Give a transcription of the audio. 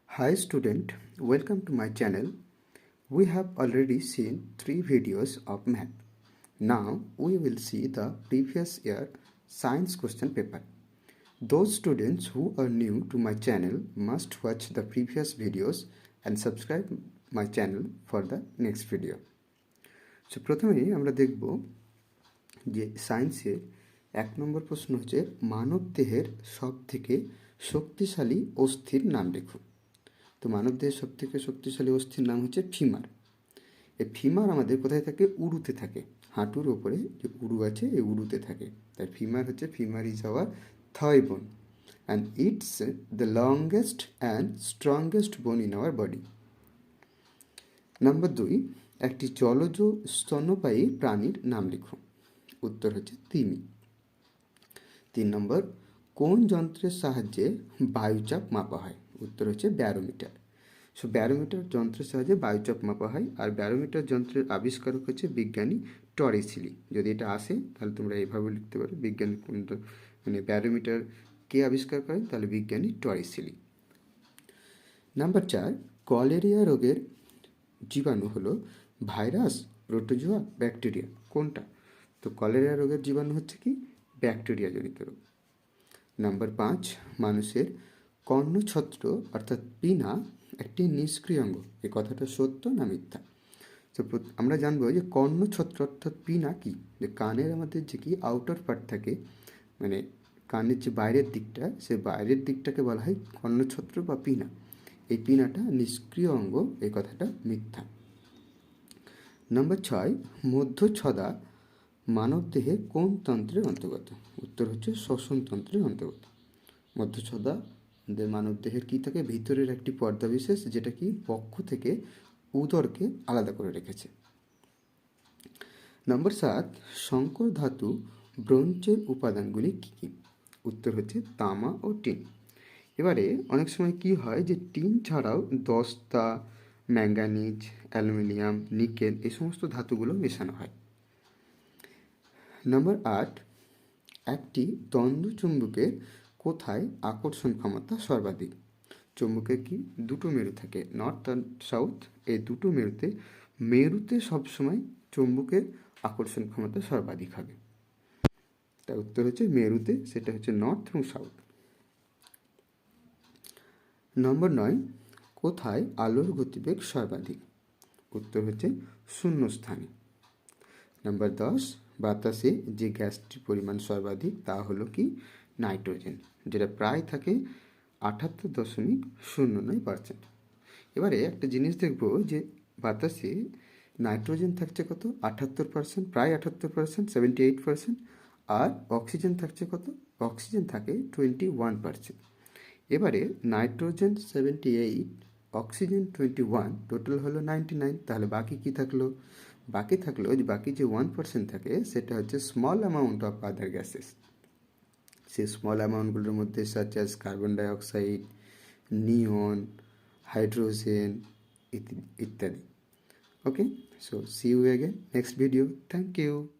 Hi student, welcome to my channel. We have already seen 3 videos of math. Now we will see the previous year science question paper. Those students who are new to my channel must watch the previous videos and subscribe my channel for the next video. So প্রথমেই আমরা দেখব যে সায়েন্সের 1 নম্বর প্রশ্ন হচ্ছে মানব দেহের সবথেকে শক্তিশালী অস্থির নাম লেখো। তো মানবদেহের সবথেকে শক্তিশালী অস্থির নাম হচ্ছে ফিমার। এই ফিমার আমাদের কোথায় থাকে? উরুতে থাকে। হাঁটুর ওপরে যে উরু আছে এই উরুতে থাকে, তাই ফিমার হচ্ছে ফিমার ইজ আওয়ার থাই বোন and it's the longest and strongest বোন ইন আওয়ার বডি। নাম্বার 2, একটি জলজ স্তন্যপায়ী প্রাণীর নাম লিখো। উত্তর হচ্ছে তিমি। 3 নম্বর, কোন যন্ত্রের সাহায্যে বায়ুচাপ মাপা হয়? উত্তর হচ্ছে ব্যারোমিটার। সো ব্যারোমিটার যন্ত্রের সাহায্যে বায়ুচাপ মাপা হয়, আর ব্যারোমিটার যন্ত্রের আবিষ্কারক হচ্ছে বিজ্ঞানী টরিসিলি। যদি এটা আসে তাহলে তোমরা এইভাবে লিখতে পারো, বিজ্ঞানী মানে ব্যারোমিটার কে আবিষ্কার করেন? তাহলে বিজ্ঞানী টরিসিলি। নাম্বার 4, কলেরিয়া রোগের জীবাণু হলো ভাইরাস, প্রোটোজোয়া, ব্যাকটেরিয়া, কোনটা? তো কলেরিয়া রোগের জীবাণু হচ্ছে কি? ব্যাকটেরিয়া জনিত রোগ। নাম্বার 5, মানুষের কর্ণছত্র অর্থাৎ পিনা একটি নিষ্ক্রিয় অঙ্গ। এই কথাটা সত্য না মিথ্যা? তো আমরা জানবো যে কর্ণছত্র অর্থাৎ পিনা কি, যে কানের আমাদের যে কি আউটার পার্ট থাকে, মানে কানের যে বাইরের দিকটা, সে বাইরের দিকটাকে বলা হয় কর্ণছত্র বা পিনা। এই পিনাটা নিষ্ক্রিয় অঙ্গ, এই কথাটা মিথ্যা। নাম্বার 6, মধ্যচ্ছদা মানবদেহে কোন তন্ত্রের অন্তর্গত? উত্তর হচ্ছে শ্বসন তন্ত্রের অন্তর্গত। মধ্যচ্ছদা মানবদেহের কী থাকে? ভিতরের একটি পর্দা বিশেষ, যেটা কি বক্ষ থেকে উদরকে আলাদা করে রেখেছে। নাম্বার 7, সংকর ধাতু ব্রোঞ্জের উপাদানগুলি কী কী? উত্তর হচ্ছে তামা ও টিন। এবারে অনেক সময় কি হয় যে টিন ছাড়াও দস্তা, ম্যাঙ্গানিজ, অ্যালুমিনিয়াম, নিকেল এই সমস্ত ধাতুগুলো মেশানো হয়। নাম্বার 8, একটি দ্বন্দ্ব চুম্বকের কোথায় আকর্ষণ ক্ষমতা সর্বাধিক? চুম্বকের কি দুটো মেরু থাকে, নর্থ আর সাউথ। এই দুটো মেরুতে সবসময় চুম্বকের আকর্ষণ ক্ষমতা সর্বাধিক হবে। তার উত্তর হচ্ছে মেরুতে, সেটা হচ্ছে নর্থ এবং সাউথ। নম্বর 9, কোথায় আলোর গতিবেগ সর্বাধিক? উত্তর হচ্ছে শূন্যস্থানে। নাম্বার 10, বাতাসে যে গ্যাসটির পরিমাণ সর্বাধিক তা হলো কি? নাইট্রোজেন, যেটা প্রায় থাকে 78.09%। এবারে একটা জিনিস দেখব যে বাতাসে নাইট্রোজেন থাকছে কত? 78%, প্রায় 78%, 78%। আর অক্সিজেন থাকছে কত? অক্সিজেন থাকে 21%। এবারে নাইট্রোজেন 78, অক্সিজেন 21, টোটাল হলো 99। তাহলে বাকি কি থাকলো? বাকি থাকলো যে বাকি যে 1% থাকে, সেটা হচ্ছে small amount of other gases. সেই স্মল অ্যামাউন্টগুলোর মধ্যে সাচ অ্যাজ কার্বন ডাইঅক্সাইড, নিয়ন, হাইড্রোজেন ইত্যাদি। ওকে, so see you again next video. Thank you.